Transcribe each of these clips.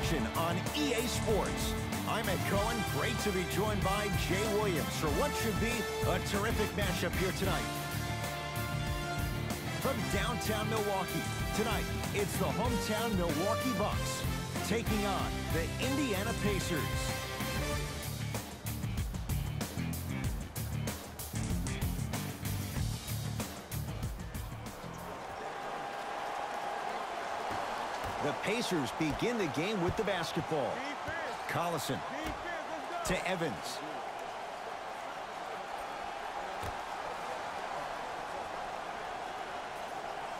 action on EA Sports. I'm Ed Cohen. Great to be joined by Jay Williams for what should be a terrific matchup here tonight. From downtown Milwaukee, tonight it's the hometown Milwaukee Bucks taking on the Indiana Pacers. The Pacers begin the game with the basketball. Collison to Evans.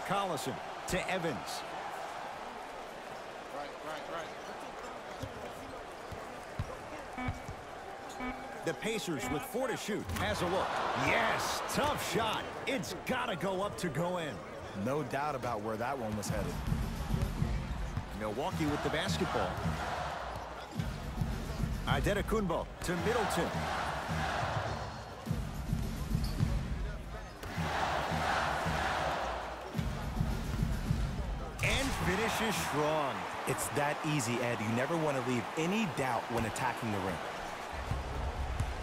Collison to Evans. The Pacers with 4 to shoot. Has a look. Yes, tough shot. It's got to go up to go in. No doubt about where that one was headed. Milwaukee with the basketball. Antetokounmpo to Middleton. And finishes strong. It's that easy, Ed. You never want to leave any doubt when attacking the rim.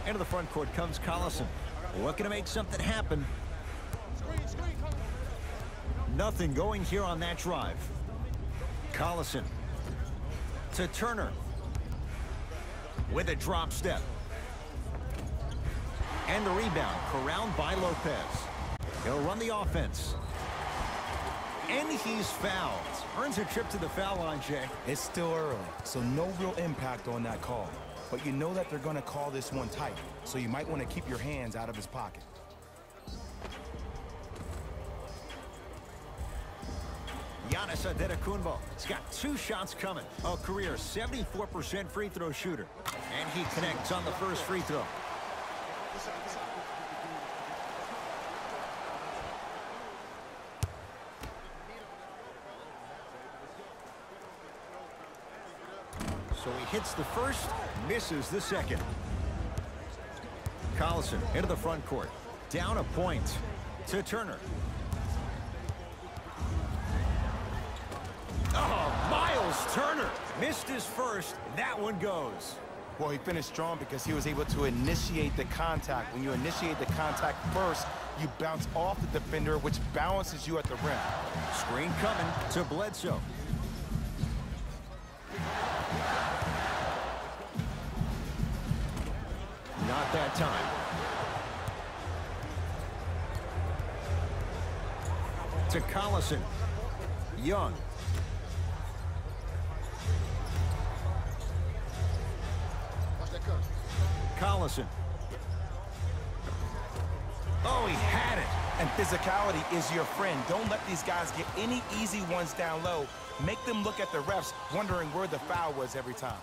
Into the front court comes Collison. Looking to make something happen. Nothing going here on that drive. Collison to Turner with a drop step. And the rebound corralled by Lopez. He'll run the offense. And he's fouled. Earns a trip to the foul line, Jay. It's still early, so no real impact on that call. But you know that they're going to call this one tight, so you might want to keep your hands out of his pocket. Giannis Antetokounmpo. He's got 2 shots coming. A career 74% free throw shooter. And he connects on the first free throw. So he hits the first, misses the second. Collison into the front court. Down a point to Turner. Oh, Miles Turner missed his first. That one goes. Well, he finished strong because he was able to initiate the contact. When you initiate the contact first, you bounce off the defender, which balances you at the rim. Screen coming to Bledsoe. Not that time. To Collison. Young. Collison. Oh, he had it. And physicality is your friend. Don't let these guys get any easy ones down low. Make them look at the refs, wondering where the foul was every time.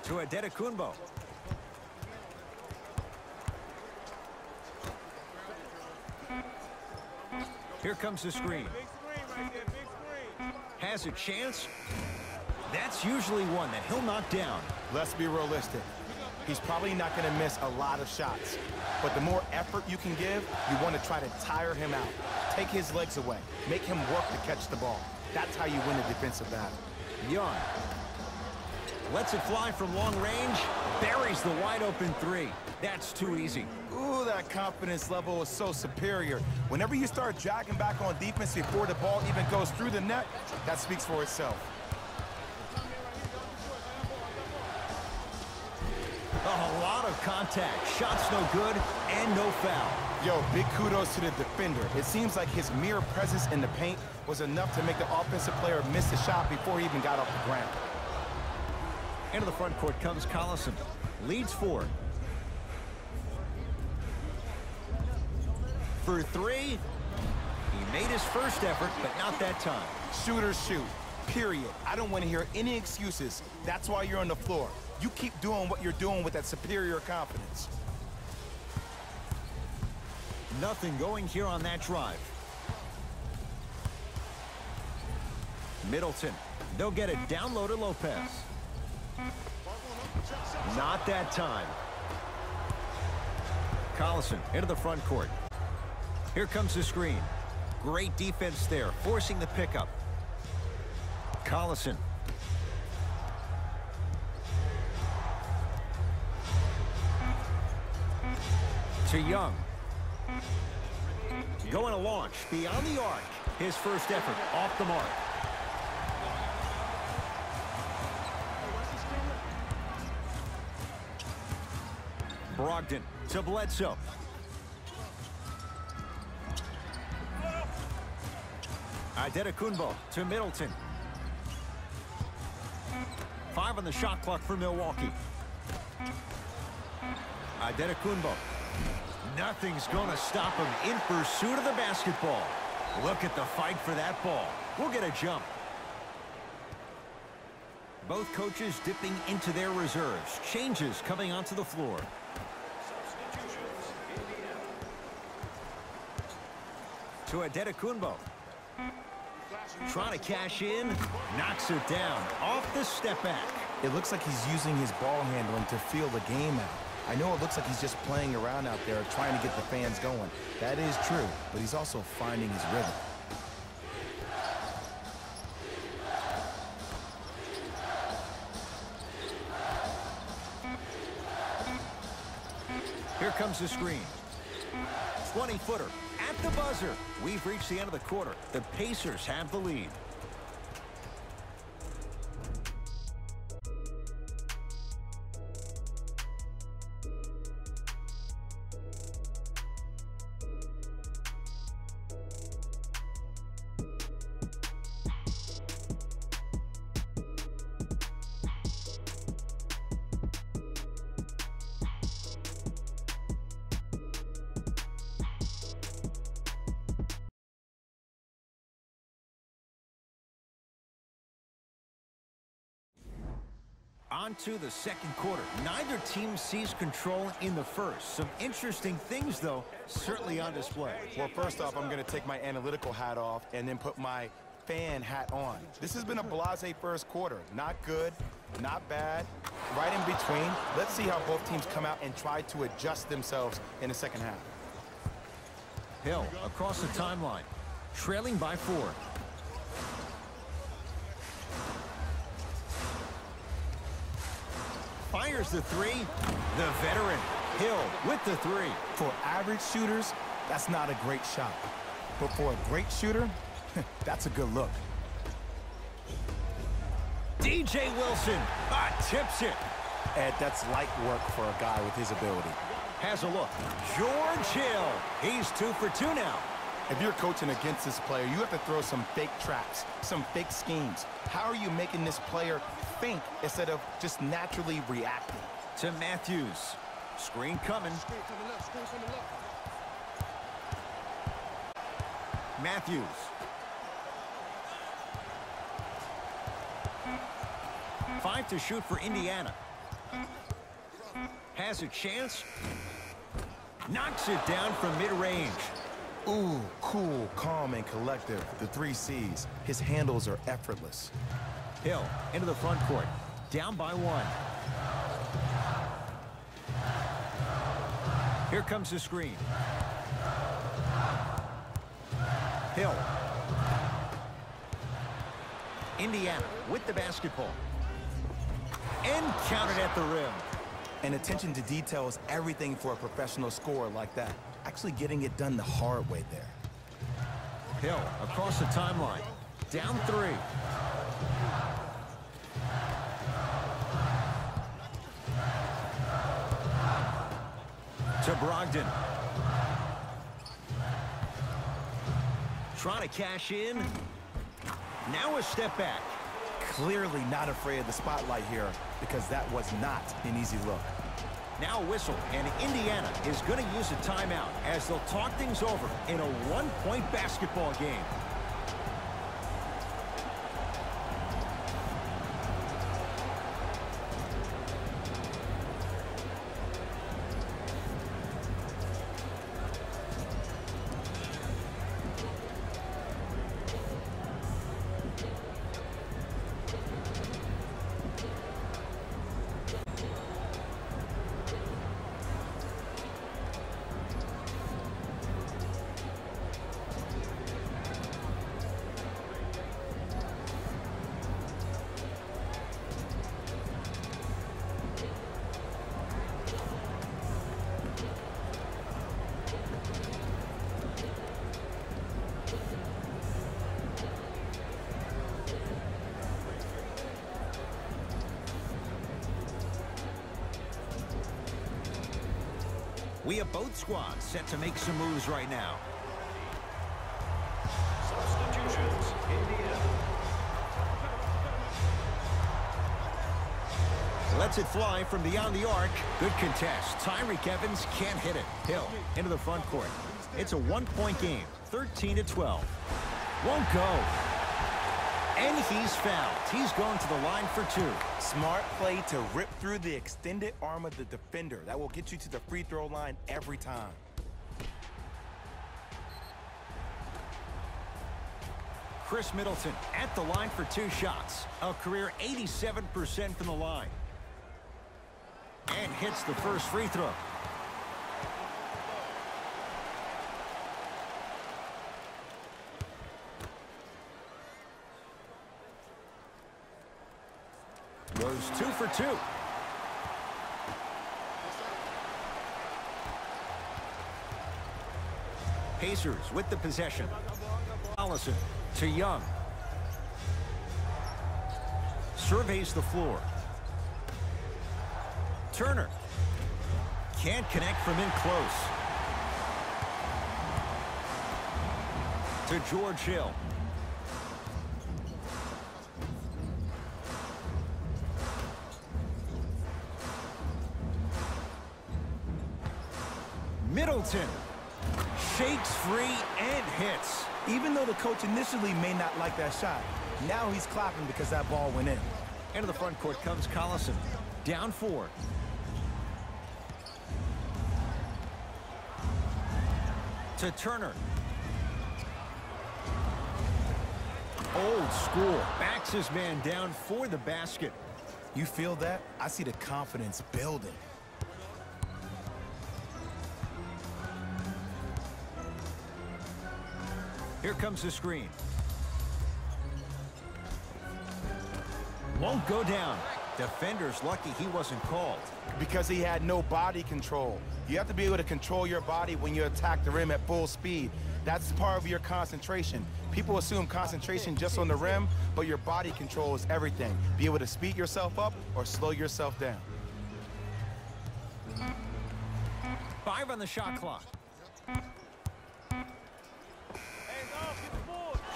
To Antetokounmpo. Here comes the screen. Has a chance. That's usually one that he'll knock down. Let's be realistic. He's probably not going to miss a lot of shots. But the more effort you can give, you want to try to tire him out. Take his legs away. Make him work to catch the ball. That's how you win a defensive battle. Young. Lets it fly from long range. Buries the wide open 3. That's too easy. Ooh, that confidence level is so superior. Whenever you start dragging back on defense before the ball even goes through the net, that speaks for itself. A lot of contact. Shots no good and no foul. Yo, big kudos to the defender. It seems like his mere presence in the paint was enough to make the offensive player miss the shot before he even got off the ground. Into the front court comes Collison. Leads 4. For 3. He made his first effort, but not that time. Shooters shoot. Period. I don't want to hear any excuses. That's why you're on the floor. You keep doing what you're doing with that superior confidence. Nothing going here on that drive. Middleton. They'll get it down low to Lopez. Not that time. Collison into the front court. Here comes the screen. Great defense there, forcing the pickup. Collison. To Young. Going to launch beyond the arc. His first effort off the mark. Brogdon to Bledsoe. Adetokunbo to Middleton. 5 on the shot clock for Milwaukee. Adetokunbo. Nothing's going to stop him in pursuit of the basketball. Look at the fight for that ball. We'll get a jump. Both coaches dipping into their reserves. Changes coming onto the floor. To Adetokunbo. Trying to cash in. Knocks it down. Off the step back. It looks like he's using his ball handling to feel the game out. I know it looks like he's just playing around out there trying to get the fans going. That is true, but he's also finding his rhythm. Here comes the screen. 20-footer at the buzzer. We've reached the end of the quarter. The Pacers have the lead. On to the second quarter. Neither team sees control in the first. Some interesting things, though, certainly on display. Well, first off, I'm going to take my analytical hat off and then put my fan hat on. This has been a blasé first quarter. Not good, not bad, right in between. Let's see how both teams come out and try to adjust themselves in the second half. Hill across the timeline, trailing by 4. Fires the 3. The veteran, Hill, with the 3. For average shooters, that's not a great shot. But for a great shooter, that's a good look. DJ Wilson tips it. Ed, that's light work for a guy with his ability. Has a look. George Hill. He's 2 for 2 now. If you're coaching against this player, you have to throw some fake traps, some fake schemes. How are you making this player think instead of just naturally reacting? To Matthews. Screen coming. Matthews. Five to shoot for Indiana. Has a chance. Knocks it down from mid-range. Ooh, cool, calm, and collective. The 3 C's. His handles are effortless. Hill into the front court. Down by 1. Here comes the screen. Hill. Indiana with the basketball. And counted at the rim. And attention to detail is everything for a professional scorer like that. Actually getting it done the hard way there. Hill across the timeline. Down 3. To Brogdon. Trying to cash in. Now a step back. Clearly not afraid of the spotlight here because that was not an easy look. Now a whistle, and Indiana is going to use a timeout as they'll talk things over in a one-point basketball game. We have both squads set to make some moves right now. Substitutions, Indiana. Lets it fly from beyond the arc. Good contest. Tyreek Evans can't hit it. Hill into the front court. It's a one-point game, 13-12. Won't go. And he's fouled. He's going to the line for two. Smart play to rip through the extended arm of the defender. That will get you to the free throw line every time. Chris Middleton at the line for two shots. A career 87% from the line. And hits the first free throw. Goes 2 for 2. Pacers with the possession. Allison to Young. Surveys the floor. Turner. Can't connect from in close. To George Hill. Middleton shakes free and hits. Even though the coach initially may not like that shot, now he's clapping because that ball went in. Into the front court comes Collison. Down 4. To Turner. Old school. Backs his man down for the basket. You feel that? I see the confidence building. Here comes the screen. Won't go down. Defender's lucky he wasn't called. Because he had no body control. You have to be able to control your body when you attack the rim at full speed. That's part of your concentration. People assume concentration just on the rim, but your body control is everything. Be able to speed yourself up or slow yourself down. 5 on the shot clock.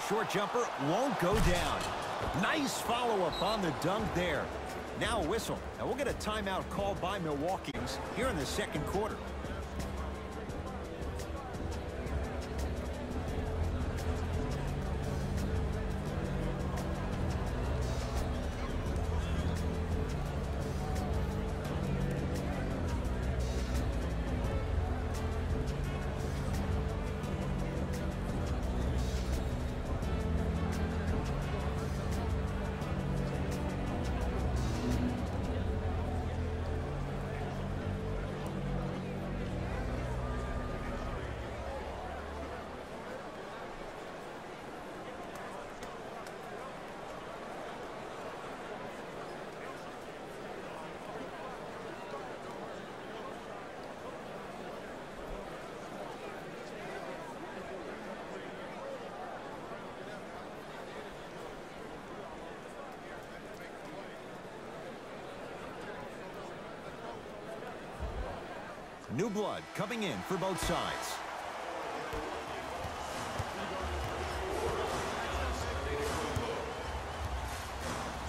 Short jumper won't go down. Nice follow-up on the dunk there. Now a whistle. Now we'll get a timeout called by Milwaukee here in the second quarter. New blood coming in for both sides.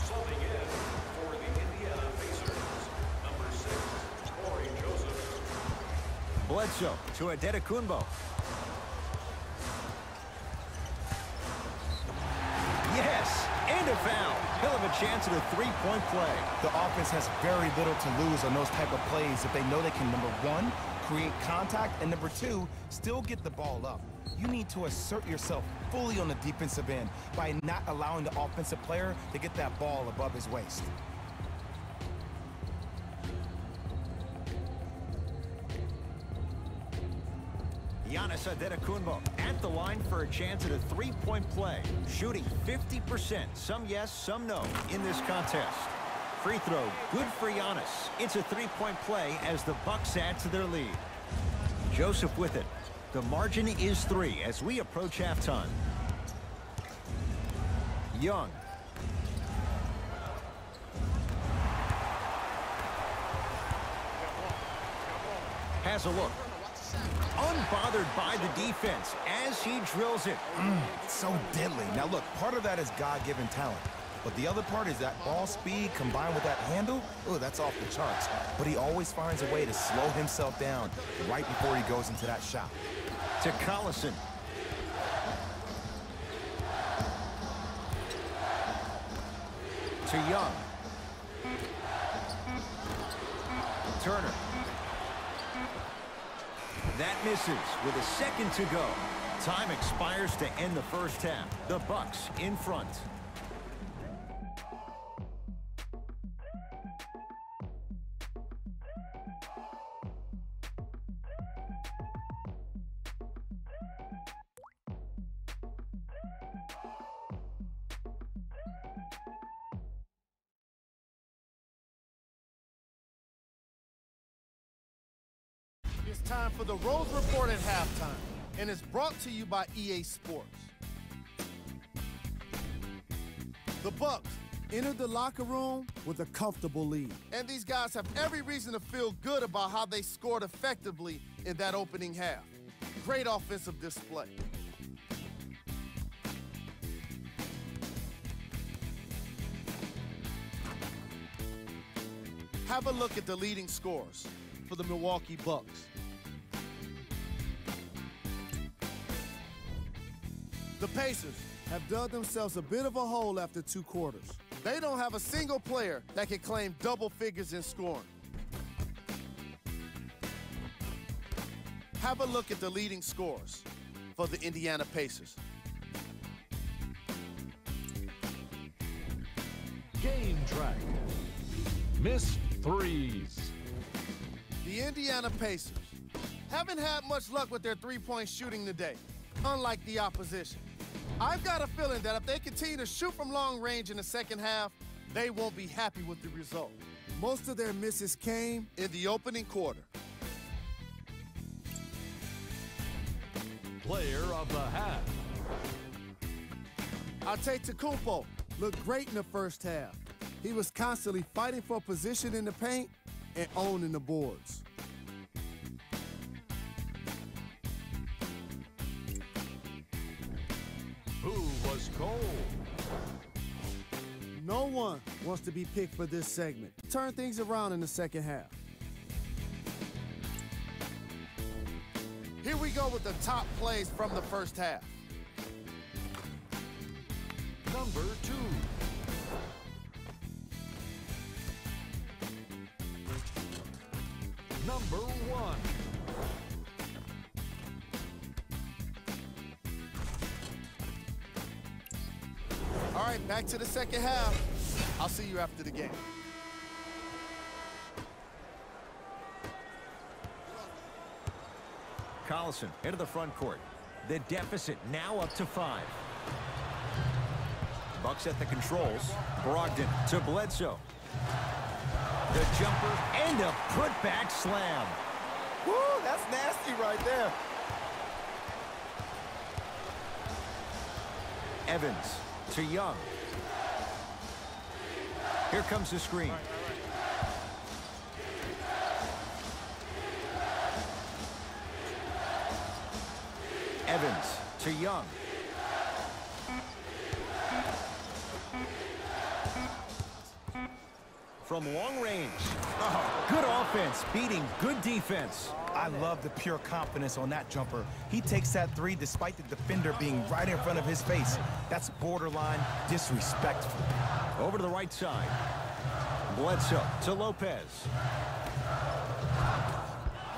Subbing in for the Indiana Pacers, number 6, Corey Joseph. Bledsoe to Adetokunbo. Yes, and a foul. He'll have a chance at a three-point play. The offense has very little to lose on those type of plays if they know they can, number 1, create contact, and number 2, still get the ball up. You need to assert yourself fully on the defensive end by not allowing the offensive player to get that ball above his waist. Giannis Adetokunbo at the line for a chance at a three-point play. Shooting 50%. Some yes, some no in this contest. Free throw, good for Giannis. It's a three-point play as the Bucks add to their lead. Joseph with it. The margin is 3 as we approach halftime. Young. Has a look. unbothered by the defense as he drills it. So deadly. Now look, part of that is God-given talent. But the other part is that ball speed combined with that handle. Oh, that's off the charts. But he always finds a way to slow himself down right before he goes into that shot. To Collison. To Young. Turner. That misses with a second to go. Time expires to end the first half. The Bucks in front. It's time for the Rose Report at halftime, and it's brought to you by EA Sports. The Bucks entered the locker room with a comfortable lead, and these guys have every reason to feel good about how they scored effectively in that opening half. Great offensive display. Have a look at the leading scorers for the Milwaukee Bucks. The Pacers have dug themselves a bit of a hole after 2 quarters. They don't have a single player that can claim double figures in scoring. Have a look at the leading scorers for the Indiana Pacers. Game track. Missed threes. The Indiana Pacers haven't had much luck with their three-point shooting today, unlike the opposition. I've got a feeling that if they continue to shoot from long range in the second half, they won't be happy with the result. Most of their misses came in the opening quarter. Player of the half. Antetokounmpo looked great in the first half. He was constantly fighting for position in the paint and owning the boards. Who was cold? No one wants to be picked for this segment. Turn things around in the second half. Here we go with the top plays from the first half. Number 2. Number 1. All right, back to the second half. I'll see you after the game. Collison into the front court. The deficit now up to 5. Bucks at the controls. Brogdon to Bledsoe. The jumper and a putback slam. Woo, that's nasty right there. Evans to Young. Here comes the screen. Evans to Young. From long range. Oh, good offense beating good defense. I love the pure confidence on that jumper. He takes that 3 despite the defender being right in front of his face. That's borderline disrespectful. Over to the right side. Bledsoe to Lopez.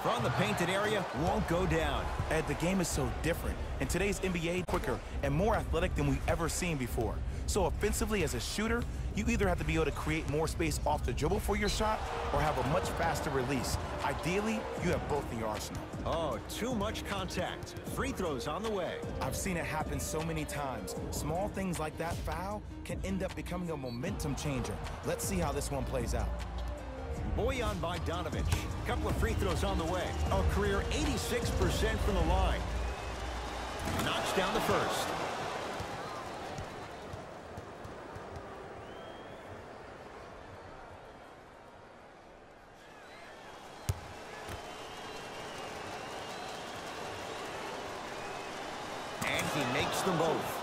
From the painted area, won't go down. Ed, the game is so different. In today's NBA, quicker and more athletic than we've ever seen before. So offensively, as a shooter, you either have to be able to create more space off the dribble for your shot or have a much faster release. Ideally, you have both in your arsenal. Oh, too much contact. Free throws on the way. I've seen it happen so many times. Small things like that foul can end up becoming a momentum changer. Let's see how this one plays out. Bojan Bogdanovic. Couple of free throws on the way. A career 86% from the line. Knocks down the first. Gets them both.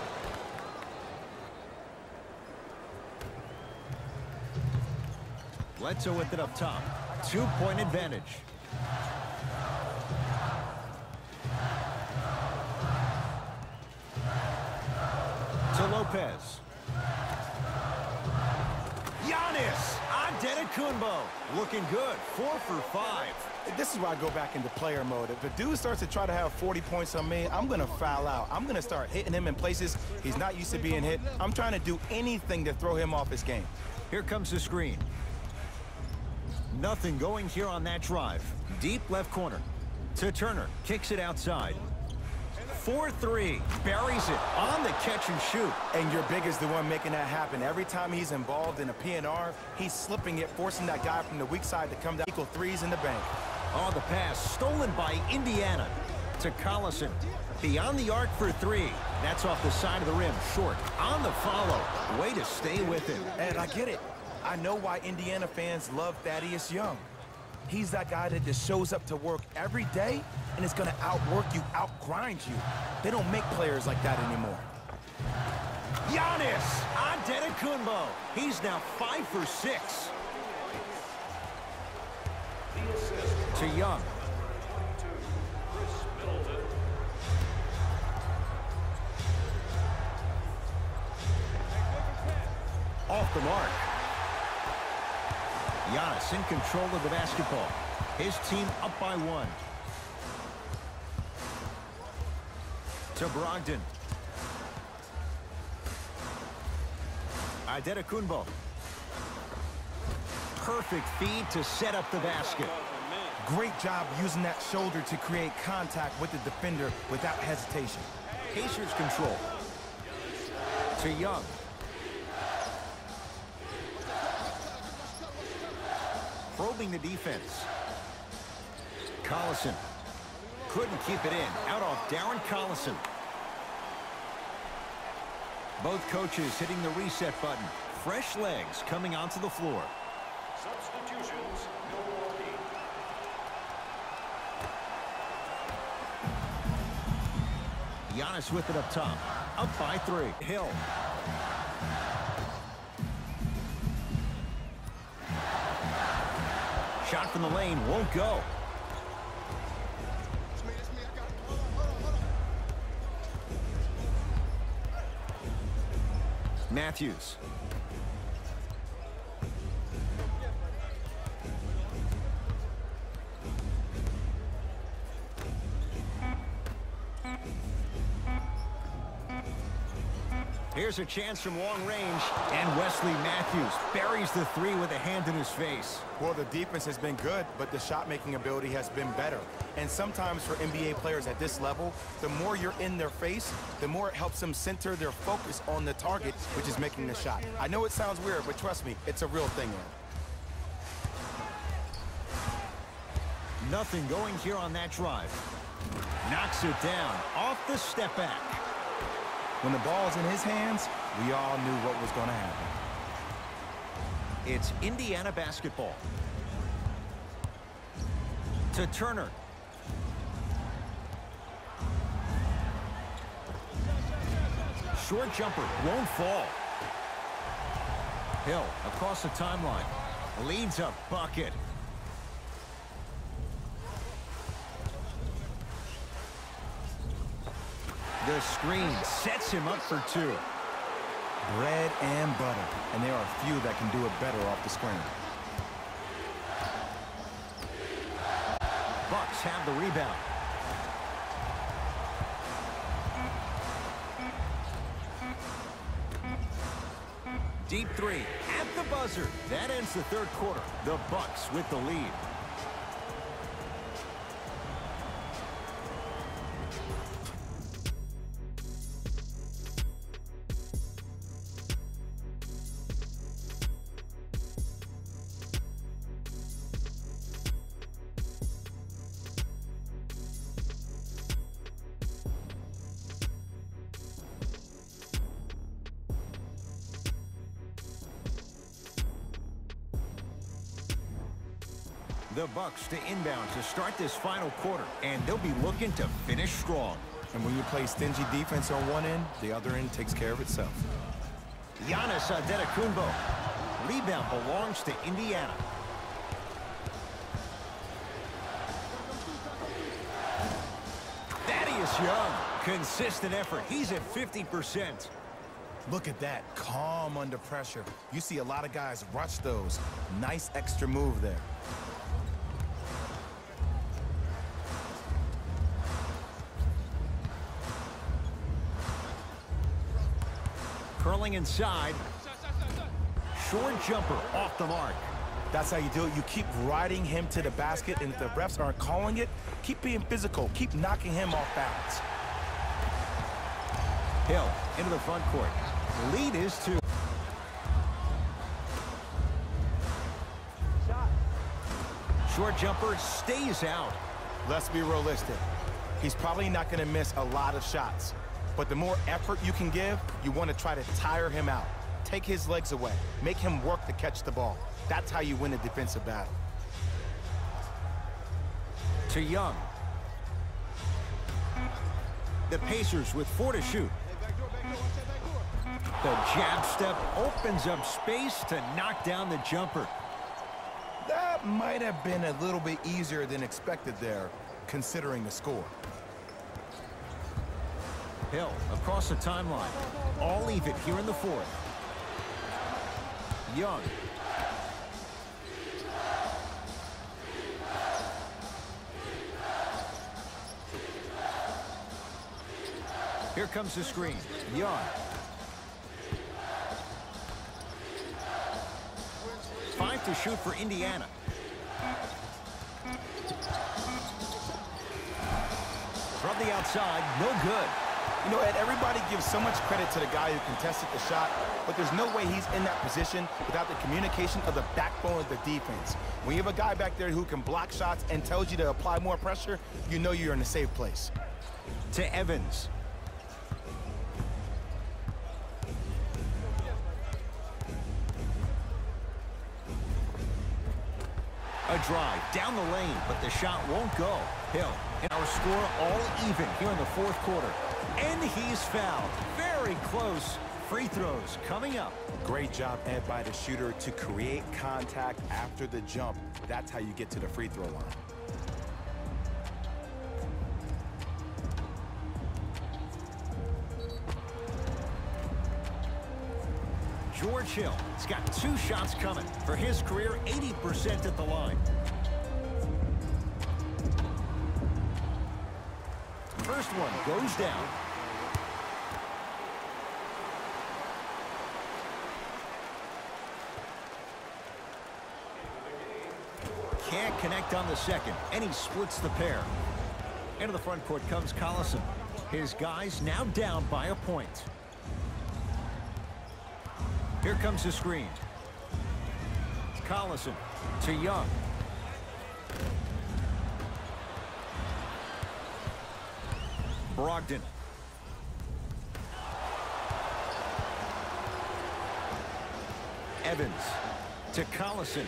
Bledsoe with it up top. 2-point advantage. To Lopez. Giannis Antetokounmpo looking good. 4 for 5. This is where I go back into player mode. If a dude starts to try to have 40 points on me, I'm going to foul out. I'm going to start hitting him in places he's not used to being hit. I'm trying to do anything to throw him off his game. Here comes the screen. Nothing going here on that drive. Deep left corner. To Turner. Kicks it outside. 4-3. Buries it on the catch and shoot. And your big is the one making that happen. Every time he's involved in a PNR, he's slipping it, forcing that guy from the weak side to come down. Equal threes in the bank. Oh, the pass stolen by Indiana. To Collison. Beyond the arc for 3. That's off the side of the rim. Short. On the follow. Way to stay with him. And I get it. I know why Indiana fans love Thaddeus Young. He's that guy that just shows up to work every day and is going to outwork you, outgrind you. They don't make players like that anymore. Giannis Antetokounmpo. He's now 5 for 6. To Young. Off the mark. Giannis in control of the basketball. His team up by 1. To Brogdon. Antetokounmpo. Perfect feed to set up the basket. Great job using that shoulder to create contact with the defender without hesitation. Pacers control. To Young. Probing the defense. Collison. Couldn't keep it in. Out off Darren Collison. Both coaches hitting the reset button. Fresh legs coming onto the floor. Substitutions, Milwaukee. Giannis with it up top. Up by 3. Hill. Shot from the lane won't go. Matthews. Here's a chance from long range, and Wesley Matthews buries the 3 with a hand in his face. Well, the defense has been good, but the shot-making ability has been better. And sometimes for NBA players at this level, the more you're in their face, the more it helps them center their focus on the target, which is making the shot. I know it sounds weird, but trust me, it's a real thing, man. Nothing going here on that drive. Knocks it down off the step back. When the ball's in his hands, we all knew what was going to happen. It's Indiana basketball. To Turner. Short jumper won't fall. Hill across the timeline. Leads a bucket. The screen sets him up for 2. Bread and butter, and there are few that can do it better off the screen. Bucks have the rebound. Deep 3 at the buzzer. That ends the 3rd quarter. The Bucks with the lead. The Bucks to inbound to start this final quarter, and they'll be looking to finish strong. And when you play stingy defense on one end, the other end takes care of itself. Giannis Antetokounmpo. Rebound belongs to Indiana. Thaddeus Young. Consistent effort. He's at 50%. Look at that, calm under pressure. You see a lot of guys rush those. Nice extra move there. Curling inside. Short jumper off the mark. That's how you do it. You keep riding him to the basket, and if the refs aren't calling it, keep being physical. Keep knocking him off balance. Hill into the front court. Lead is 2. Short jumper stays out. Let's be realistic. He's probably not going to miss a lot of shots. But the more effort you can give, you want to try to tire him out. Take his legs away. Make him work to catch the ball. That's how you win a defensive battle. To Young. The Pacers with 4 to shoot. The jab step opens up space to knock down the jumper. That might have been a little bit easier than expected there, considering the score. Hill across the timeline. All even here in the 4th. Young. Here comes the screen. Young. 5 to shoot for Indiana. From the outside, no good. You know, Ed, everybody gives so much credit to the guy who contested the shot, but there's no way he's in that position without the communication of the backbone of the defense. When you have a guy back there who can block shots and tells you to apply more pressure, you know you're in a safe place. To Evans. A drive down the lane, but the shot won't go. Hill, and our score all even here in the 4th quarter. And he's fouled. Very close. Free throws coming up. Great job, Ed, by the shooter to create contact after the jump. That's how you get to the free throw line. George Hill has got 2 shots coming. For his career, 80% at the line. First one goes down. Can't connect on the second, and he splits the pair. Into the front court comes Collison. His guys now down by a point. Here comes the screen. Collison to Young. Brogdon. Evans to Collison.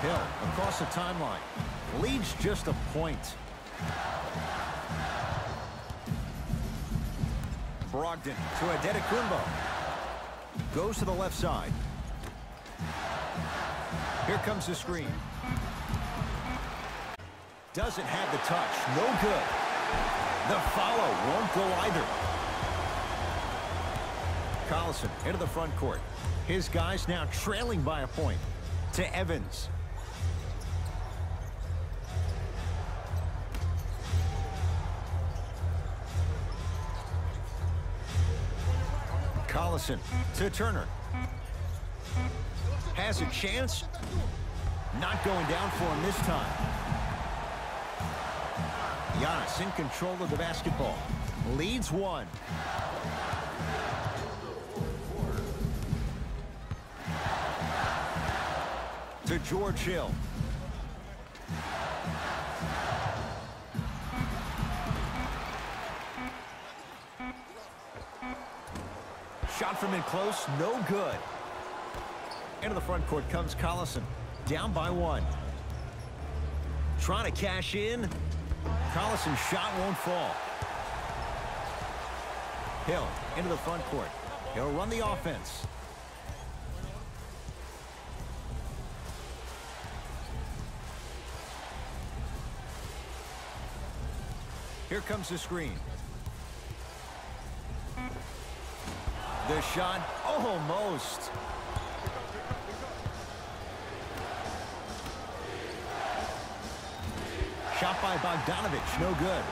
Hill across the timeline. Leads just a point. Brogdon to Antetokounmpo. Goes to the left side. Here comes the screen. Doesn't have the touch. No good. The follow won't go either. Collison into the front court. His guys now trailing by a point. To Evans. Collison to Turner. Has a chance. Not going down for him this time. Giannis in control of the basketball. Leads 1. To George Hill. Shot from in close, no good. Into the front court comes Collison. Down by 1. Trying to cash in. Collison's shot won't fall. Hill into the front court. He'll run the offense. Here comes the screen. The shot, almost. Shot by Bogdanovich, no good.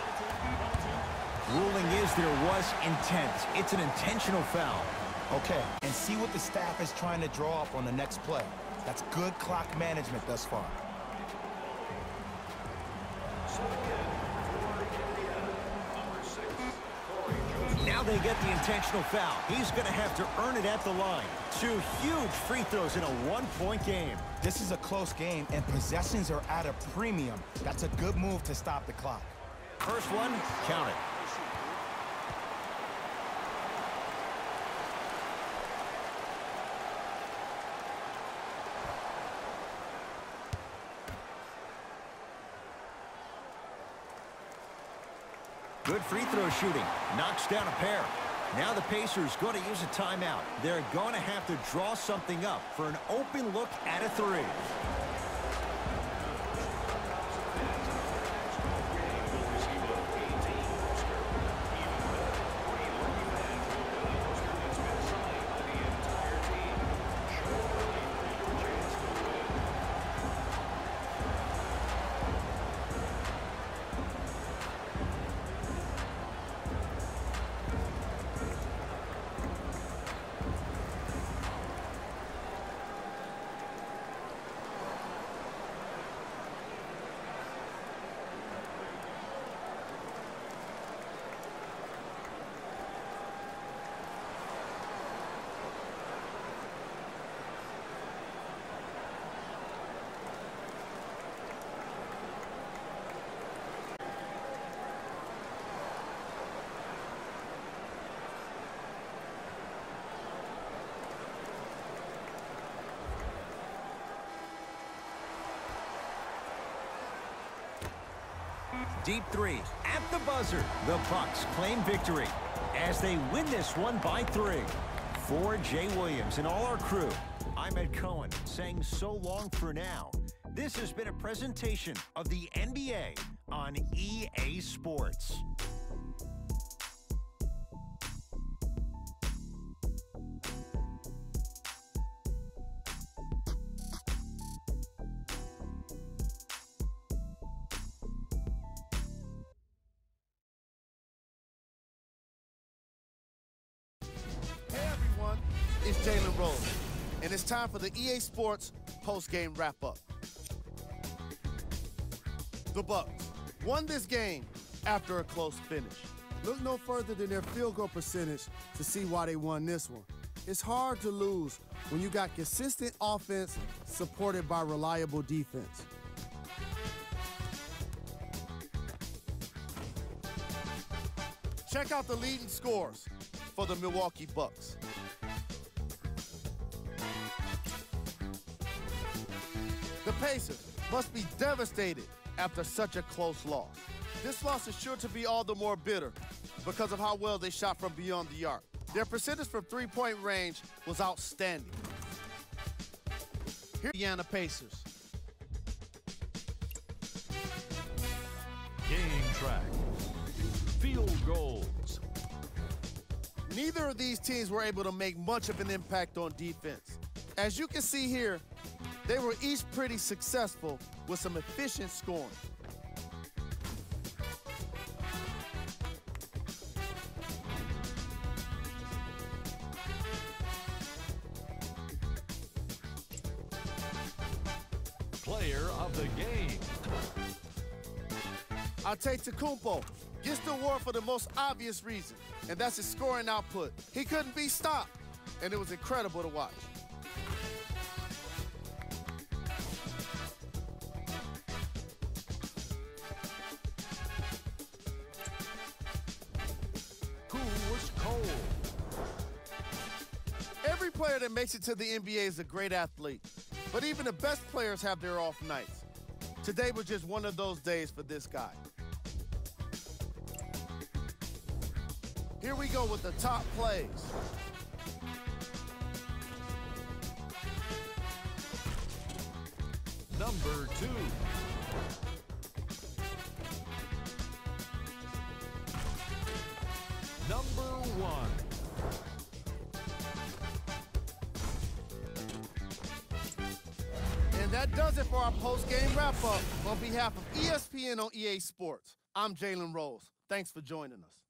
Ruling is there was intent. It's an intentional foul. Okay, and see what the staff is trying to draw up on the next play. That's good clock management thus far. Now they get the intentional foul. He's going to have to earn it at the line. 2 huge free throws in a 1-point game. This is a close game, and possessions are at a premium. That's a good move to stop the clock. First one, count it. Good free throw shooting. Knocks down a pair. Now the Pacers going to use a timeout. They're going to have to draw something up for an open look at a 3. Deep 3 at the buzzer. The Bucks claim victory as they win this one by 3. For Jay Williams and all our crew, I'm Ed Cohen saying so long for now. This has been a presentation of the NBA on EA Sports. It's Jalen Rose, and it's time for the EA Sports post-game wrap-up. The Bucks won this game after a close finish. Look no further than their field goal percentage to see why they won this one. It's hard to lose when you got consistent offense supported by reliable defense. Check out the leading scores for the Milwaukee Bucks. The Pacers must be devastated after such a close loss. This loss is sure to be all the more bitter because of how well they shot from beyond the arc. Their percentage from three-point range was outstanding. Here are the Indiana Pacers. Game track. Field goals. Neither of these teams were able to make much of an impact on defense. As you can see here, they were each pretty successful with some efficient scoring. Player of the game. Antetokounmpo gets the award for the most obvious reason, and that's his scoring output. He couldn't be stopped, and it was incredible to watch. player that makes it to the NBA is a great athlete, but even the best players have their off nights. Today was just one of those days for this guy. Here we go with the top plays. Number 2. Number 1. And that does it for our post-game wrap-up. On behalf of ESPN on EA Sports, I'm Jalen Rose. Thanks for joining us.